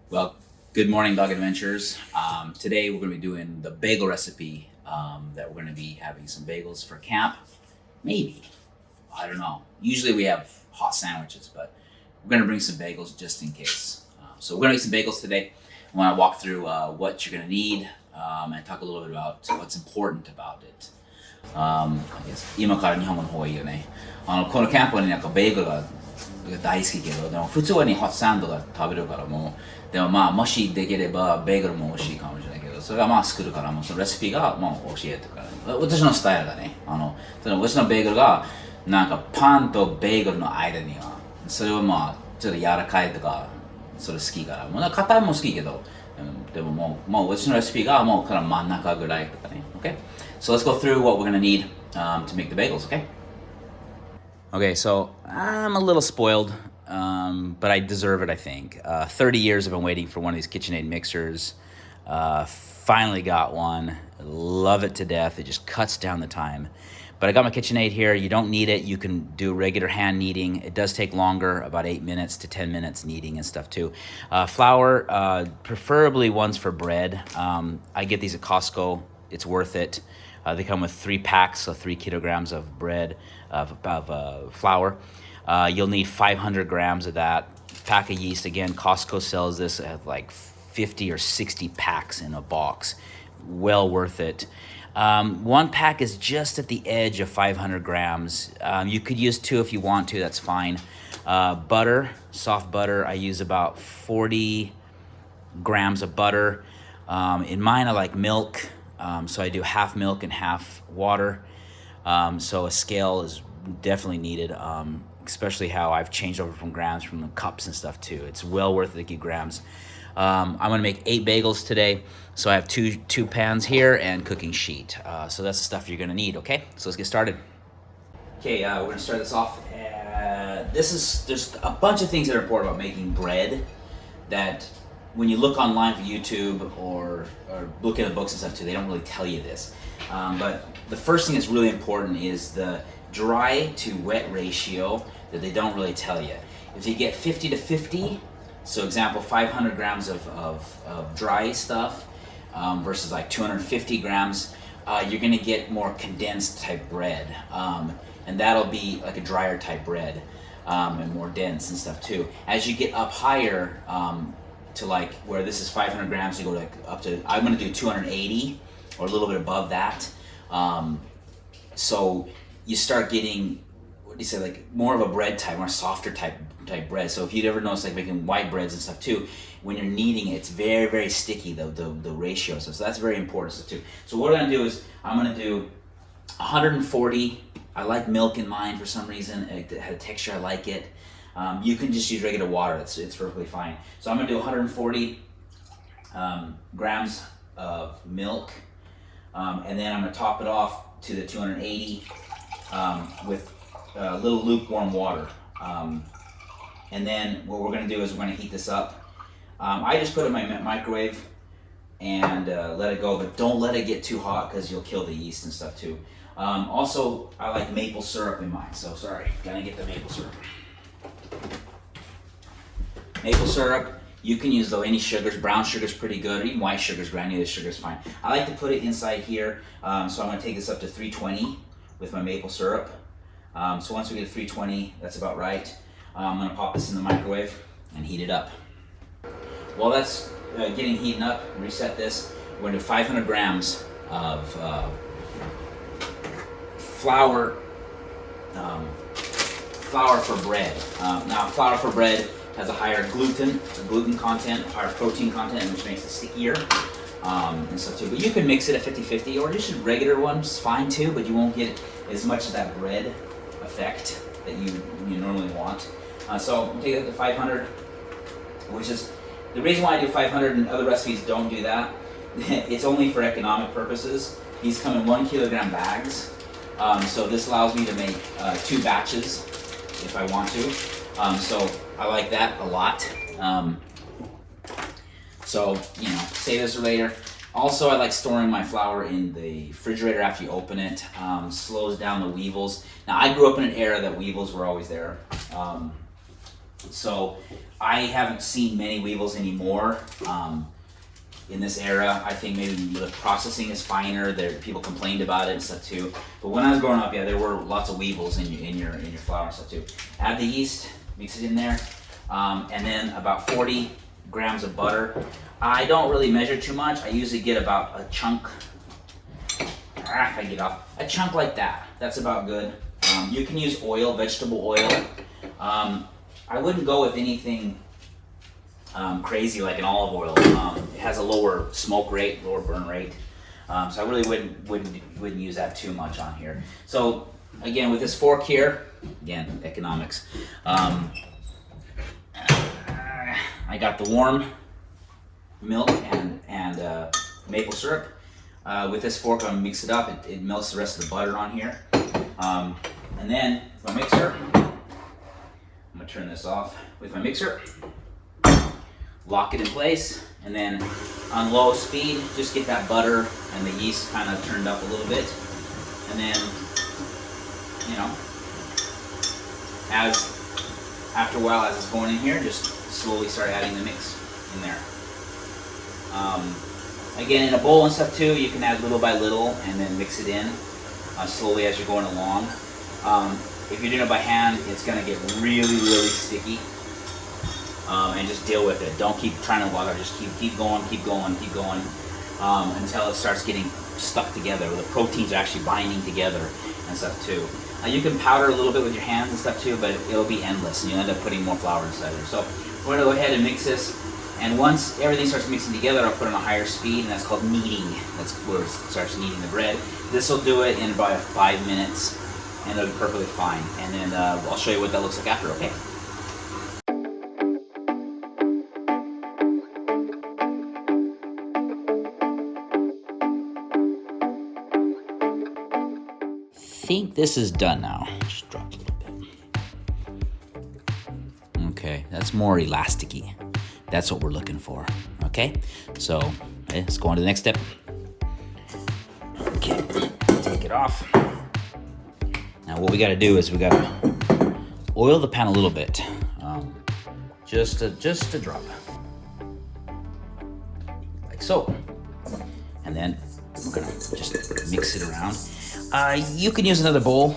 Well, good morning, Dog Adventures. Today we're going to be doing the bagel recipe that we're going to be having some bagels for camp. Maybe. I don't know. Usually we have hot sandwiches, but we're going to bring some bagels just in case. So we're going to make some bagels today. I want to walk through what you're going to need and talk a little bit about what's important about it. I guess 今から日本語の方がいいよね。このキャンプになんかベーグルが大好きけど、でも普通にホットサンドが食べるからでもまあもしできればベーグルも美味しいかもしれないけど、それがまあ作るからそのレシピがもう教えてから、私のスタイルだね。私のベーグルがなんかパンとベーグルの間には、それはまあちょっと柔らかいとか、それ好きから、もう硬いも好きけど、でももう私のレシピがもうから真ん中ぐらいとかね。Okay? So let's go through what we're gonna need to make the bagels, okay? Okay, so I'm a little spoiled, but I deserve it, I think. 30 years I've been waiting for one of these KitchenAid mixers. Finally got one. Love it to death. It just cuts down the time. But I got my KitchenAid here. You don't need it. You can do regular hand kneading. It does take longer, about 8 minutes to 10 minutes kneading and stuff too. Flour, preferably ones for bread. I get these at Costco. It's worth it. They come with 3 packs, so 3 kilograms of bread, of flour. You'll need 500 grams of that. Pack of yeast, again, Costco sells this at like 50 or 60 packs in a box. Well worth it. 1 pack is just at the edge of 500 grams. You could use 2 if you want to, that's fine. Butter, soft butter, I use about 40 grams of butter. In mine, I like milk. So I do half milk and half water. So a scale is definitely needed, especially how I've changed over from grams from the cups and stuff too. It's well worth it to get grams. I'm gonna make 8 bagels today. So I have two pans here and cooking sheet. So that's the stuff you're gonna need, okay? So let's get started. Okay, we're gonna start this off. There's a bunch of things that are important about making bread that when you look online for YouTube or look at the books and stuff too, they don't really tell you this. But the first thing that's really important is the dry to wet ratio that they don't really tell you. If you get 50 to 50, so example 500 grams of dry stuff versus like 250 grams, you're gonna get more condensed type bread. And that'll be like a drier type bread and more dense and stuff too. As you get up higher, to like where this is 500 grams, you go like up to, I'm gonna do 280 or a little bit above that. So you start getting, what do you say, like more of a bread type, more softer type bread. So if you'd ever notice like making white breads and stuff too, when you're kneading it, it's very, very sticky, the ratio. So that's very important stuff too. So what I'm gonna do is, I'm gonna do 140, I like milk in mine for some reason, it had a texture, I like it. You can just use regular water, it's perfectly fine. So I'm gonna do 140 grams of milk, and then I'm gonna top it off to the 280 with a little lukewarm water. And then what we're gonna do is we're gonna heat this up. I just put it in my microwave and let it go, but don't let it get too hot because you'll kill the yeast and stuff too. Also, I like maple syrup in mine, so sorry, gonna get the maple syrup. Maple syrup, you can use though any sugars. Brown sugar's pretty good, or even white sugar's, granulated sugar's fine. I like to put it inside here, so I'm gonna take this up to 320 with my maple syrup. So once we get to 320, that's about right. I'm gonna pop this in the microwave and heat it up. While that's getting heated up, reset this. We're gonna do 500 grams of flour for bread. Now flour for bread has a higher gluten content, higher protein content, which makes it stickier and stuff too. But you can mix it at 50-50, or just a regular one, is fine too, but you won't get as much of that bread effect that you normally want. So take it up to 500, which is, the reason why I do 500 and other recipes don't do that, it's only for economic purposes. These come in 1 kilogram bags. So this allows me to make 2 batches if I want to. So I like that a lot. So, save this for later. Also, I like storing my flour in the refrigerator after you open it. Slows down the weevils. Now, I grew up in an era that weevils were always there. So I haven't seen many weevils anymore. In this era, I think maybe the processing is finer. People complained about it and stuff too. But when I was growing up, yeah, there were lots of weevils in your flour and stuff too. Add the yeast, mix it in there, and then about 40 grams of butter. I don't really measure too much. I usually get about a chunk. If I get off a chunk like that, that's about good. You can use oil, vegetable oil. I wouldn't go with anything crazy like an olive oil. It has a lower smoke rate, lower burn rate. So I really wouldn't use that too much on here. So again, with this fork here, again, economics. I got the warm milk and maple syrup. With this fork, I'm gonna mix it up. It melts the rest of the butter on here. And then with my mixer, I'm gonna turn this off with my mixer. Lock it in place, and then on low speed, just get that butter and the yeast kind of turned up a little bit. And then, you know, after a while, as it's going in here, just slowly start adding the mix in there. Again, in a bowl and stuff too, you can add little by little and then mix it in slowly as you're going along. If you're doing it by hand, it's gonna get really, really sticky. And just deal with it. Don't keep trying to water. Just keep going until it starts getting stuck together. The proteins are actually binding together and stuff too. You can powder a little bit with your hands and stuff too, but it'll be endless, and you'll end up putting more flour inside there. So we're gonna go ahead and mix this. And once everything starts mixing together, I'll put it on a higher speed, and that's called kneading. That's where it starts kneading the bread. This will do it in about 5 minutes, and it'll be perfectly fine. And then I'll show you what that looks like after. Okay. I think this is done now. Just drop a little bit. Okay, that's more elasticy. That's what we're looking for. Okay, so let's go on to the next step. Okay, take it off. Now what we got to do is we got to oil the pan a little bit, just a drop, like so, and then we're gonna just mix it around. You can use another bowl.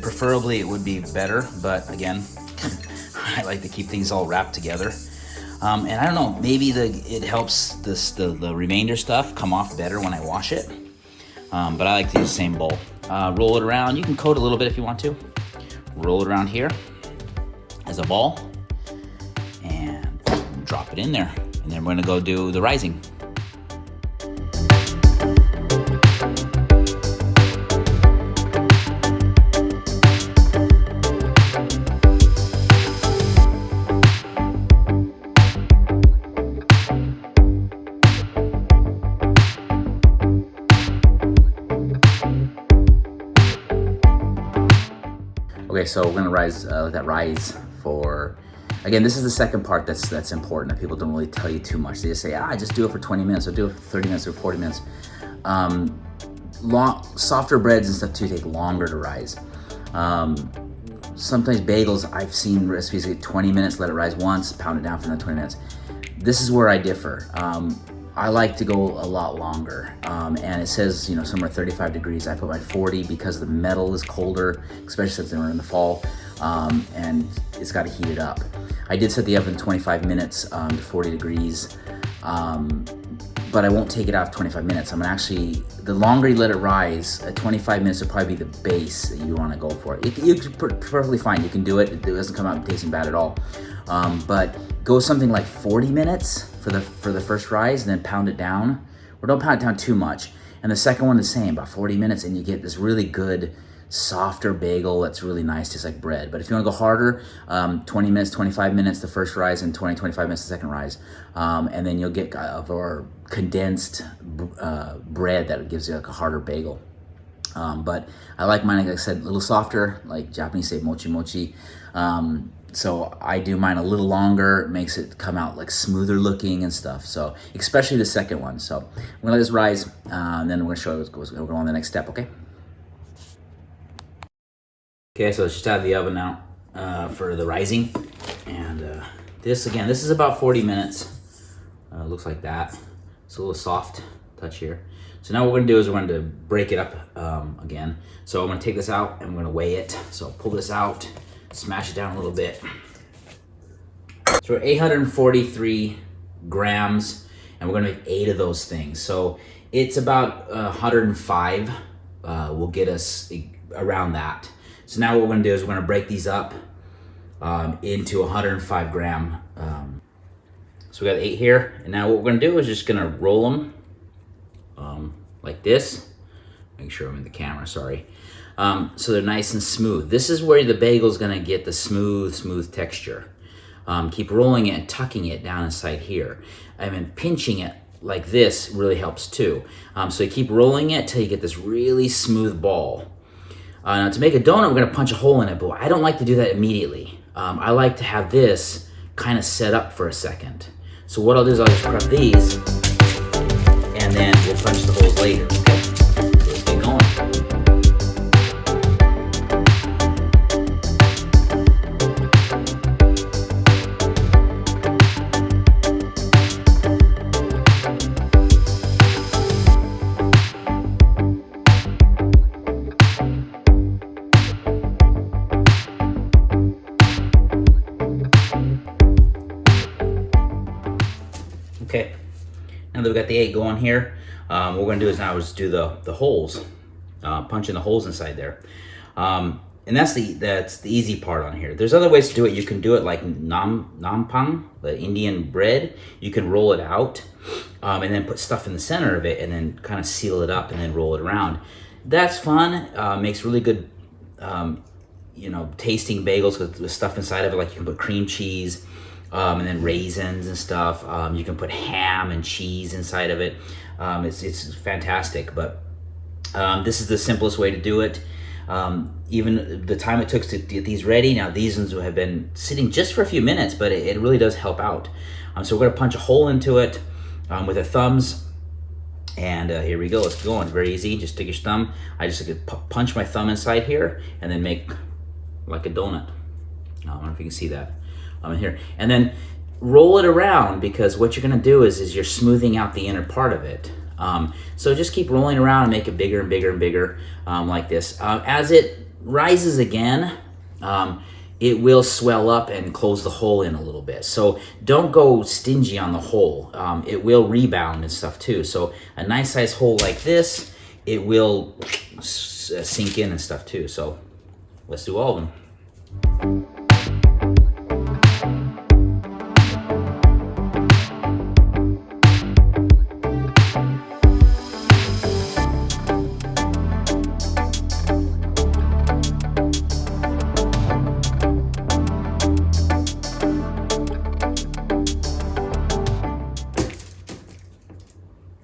Preferably it would be better, but again, I like to keep things all wrapped together. And I don't know, maybe it helps the remainder stuff come off better when I wash it. But I like to use the same bowl. Roll it around. You can coat a little bit if you want to. Roll it around here as a ball and drop it in there. And then we're gonna go do the rising. Okay, so we're gonna let that rise for, again, this is the second part that's important, that people don't really tell you too much. They just say, just do it for 20 minutes, or do it for 30 minutes, or 40 minutes. Softer breads and stuff too take longer to rise. Sometimes bagels, I've seen recipes like 20 minutes, let it rise once, pound it down for another 20 minutes. This is where I differ. I like to go a lot longer, and it says, somewhere 35 degrees. I put my 40 because the metal is colder, especially since we're in the fall, and it's got to heat it up. I did set the oven 25 minutes to 40 degrees, but I won't take it out 25 minutes. I'm gonna actually, the longer you let it rise, 25 minutes will probably be the base that you want to go for. You're perfectly fine. You can do it. It doesn't come out tasting bad at all. But go something like 40 minutes for the first rise, and then pound it down. Or don't pound it down too much. And the second one the same, about 40 minutes, and you get this really good, softer bagel that's really nice, tastes like bread. But if you want to go harder, 20 minutes, 25 minutes the first rise, and 25 minutes the second rise. And then you'll get a more condensed bread that gives you like a harder bagel. But I like mine, like I said, a little softer, like Japanese say mochi mochi. So I do mine a little longer. It makes it come out like smoother looking and stuff. So especially the second one. So I'm gonna let this rise, and then we're gonna show you we'll go on the next step. Okay. Okay, so it's just out of the oven now for the rising, and this again, this is about 40 minutes. Looks like that. It's a little soft touch here. So now what we're gonna do is we're going to break it up again. So I'm gonna take this out and we're gonna weigh it. So I'll pull this out, smash it down a little bit. So we're 843 grams, and we're gonna make 8 of those things. So it's about 105 will get us around that. So now what we're gonna do is we're gonna break these up into 105 gram. So we got 8 here, and now what we're gonna do is just gonna roll them like this. Make sure I'm in the camera, sorry. So they're nice and smooth. This is where the bagel's gonna get the smooth texture. Keep rolling it and tucking it down inside here. I mean, pinching it like this really helps too. So you keep rolling it till you get this really smooth ball. Now to make a donut, we're gonna punch a hole in it, but I don't like to do that immediately. I like to have this kind of set up for a second. So what I'll do is I'll just prep these, and then we'll punch the holes later. Okay? So let's get going. Okay, now that we've got the 8 going here, what we're gonna do is now just do the holes, punching the holes inside there. And that's the easy part on here. There's other ways to do it. You can do it like nampang, the Indian bread. You can roll it out and then put stuff in the center of it and then kind of seal it up and then roll it around. That's fun, makes really good, you know, tasting bagels with stuff inside of it. Like you can put cream cheese, and then raisins and stuff. You can put ham and cheese inside of it. It's fantastic, but this is the simplest way to do it. Even the time it took to get these ready, now these ones have been sitting just for a few minutes, but it really does help out. So we're gonna punch a hole into it with our thumbs, and here we go, it's going, very easy. Just take your thumb, I just punch my thumb inside here, and then make like a donut. I don't know if you can see that. In here, and then roll it around, because what you're going to do is you're smoothing out the inner part of it. So just keep rolling around and make it bigger and bigger and bigger, like this. As it rises again, it will swell up and close the hole in a little bit. So don't go stingy on the hole. It will rebound and stuff too. So a nice size hole like this, it will sink in and stuff too. So let's do all of them.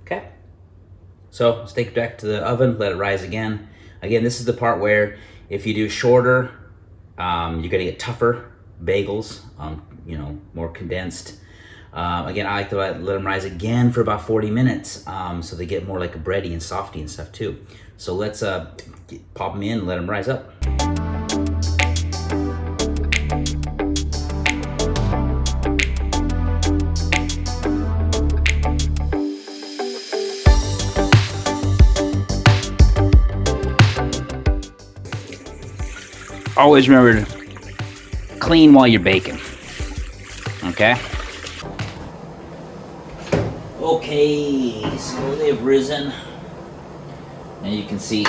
Okay, so let's take it back to the oven, let it rise again. Again, this is the part where if you do shorter, you're gonna get tougher bagels, you know, more condensed. Again, I like to let them rise again for about 40 minutes, so they get more like a bready and softy and stuff too. So let's pop them in and let them rise up. Always remember to clean while you're baking, okay? Okay, so they've risen, and you can see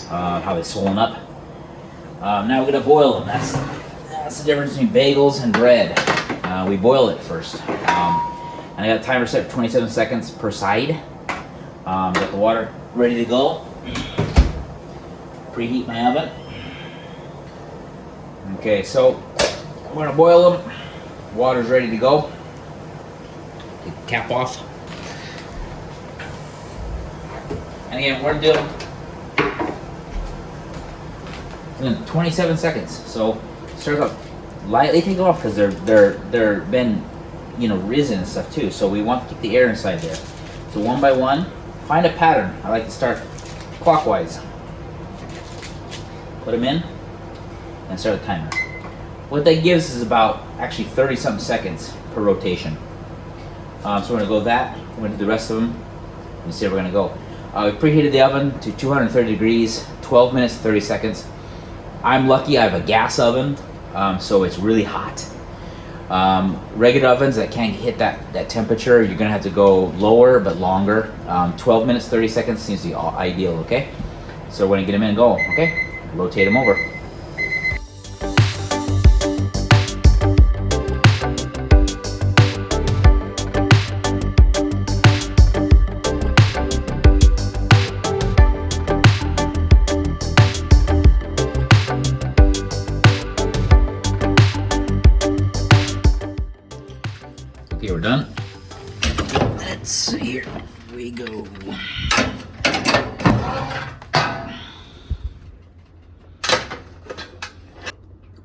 how they've swollen up. Now we're gonna boil them. That's the difference between bagels and bread. We boil it first. And I got a timer set for 27 seconds per side. Got the water ready to go. Preheat my oven. Okay, so we're gonna boil them. Water's ready to go. Take the cap off. And again, we're gonna do them in 27 seconds. So start off lightly, take it off, because they're been, you know, risen and stuff too. So we want to keep the air inside there. So one by one, find a pattern. I like to start clockwise. Put them in and start the timer. What that gives is about actually 30 something seconds per rotation. So we're gonna go that, we're gonna do the rest of them, and see how we're gonna go. We preheated the oven to 230 degrees, 12 minutes, 30 seconds. I'm lucky I have a gas oven, so it's really hot. Regular ovens that can't hit that temperature, you're gonna have to go lower but longer. 12 minutes, 30 seconds seems the ideal, okay? So we're gonna get them in and go, okay? Rotate them over. Okay, we're done. Let's see, here we go.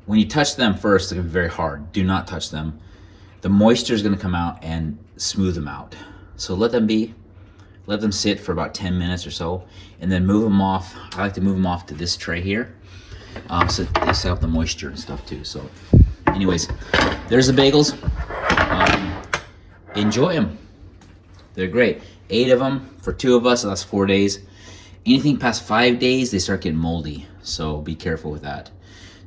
When you touch them first, they're gonna be very hard. Do not touch them. The moisture is gonna come out and smooth them out. So let them be. Let them sit for about 10 minutes or so, and then move them off. I like to move them off to this tray here, so they set up the moisture and stuff too. So anyways, there's the bagels. Enjoy them. They're great. 8 of them for 2 of us, so that's 4 days. Anything past 5 days, they start getting moldy, so be careful with that.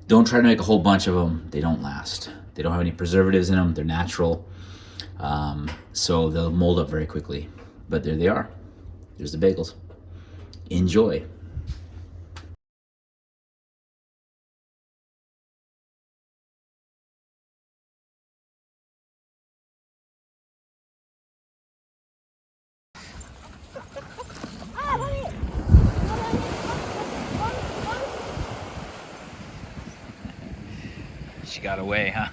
Don't try to make a whole bunch of them. They don't last. They don't have any preservatives in them. They're natural, so they'll mold up very quickly. But there they are. There's the bagels. Enjoy. She got away, huh?